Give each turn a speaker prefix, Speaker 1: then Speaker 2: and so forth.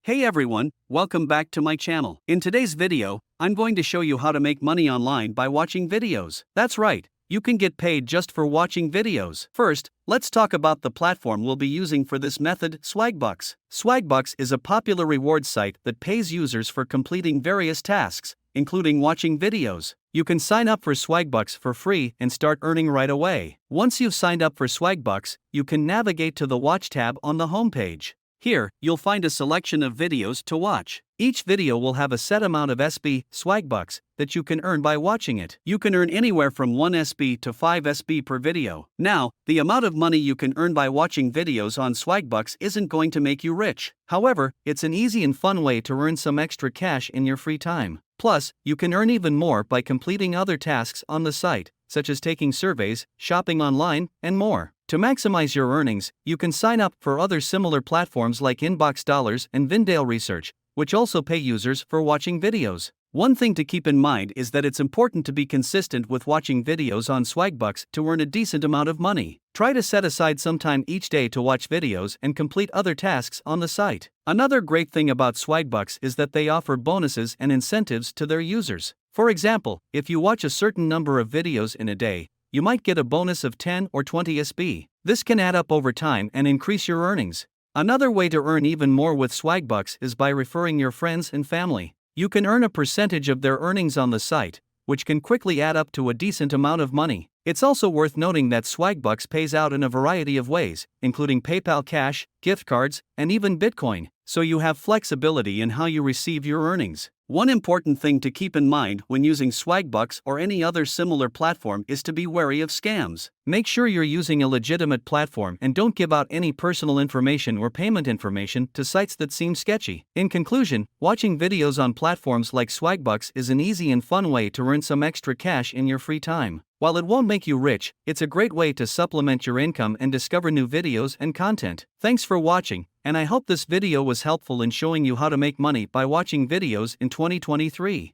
Speaker 1: Hey everyone, welcome back to my channel. In today's video, I'm going to show you how to make money online by watching videos. That's right, you can get paid just for watching videos. First, let's talk about the platform we'll be using for this method, Swagbucks. Swagbucks is a popular reward site that pays users for completing various tasks, including watching videos. You can sign up for Swagbucks for free and start earning right away. Once you've signed up for Swagbucks, you can navigate to the Watch tab on the homepage. Here, you'll find a selection of videos to watch. Each video will have a set amount of SB, Swagbucks, that you can earn by watching it. You can earn anywhere from 1 SB to 5 SB per video. Now, the amount of money you can earn by watching videos on Swagbucks isn't going to make you rich. However, it's an easy and fun way to earn some extra cash in your free time. Plus, you can earn even more by completing other tasks on the site, such as taking surveys, shopping online, and more. To maximize your earnings, you can sign up for other similar platforms like Inbox Dollars and Vindale Research, which also pay users for watching videos. One thing to keep in mind is that it's important to be consistent with watching videos on Swagbucks to earn a decent amount of money. Try to set aside some time each day to watch videos and complete other tasks on the site. Another great thing about Swagbucks is that they offer bonuses and incentives to their users. For example, if you watch a certain number of videos in a day, you might get a bonus of 10 or 20 SB. This can add up over time and increase your earnings. Another way to earn even more with Swagbucks is by referring your friends and family. You can earn a percentage of their earnings on the site, which can quickly add up to a decent amount of money. It's also worth noting that Swagbucks pays out in a variety of ways, including PayPal Cash, gift cards, and even Bitcoin, so you have flexibility in how you receive your earnings. One important thing to keep in mind when using Swagbucks or any other similar platform is to be wary of scams. Make sure you're using a legitimate platform and don't give out any personal information or payment information to sites that seem sketchy. In conclusion, watching videos on platforms like Swagbucks is an easy and fun way to earn some extra cash in your free time. While it won't make you rich, it's a great way to supplement your income and discover new videos and content. Thanks for watching, and I hope this video was helpful in showing you how to make money by watching videos in 2023.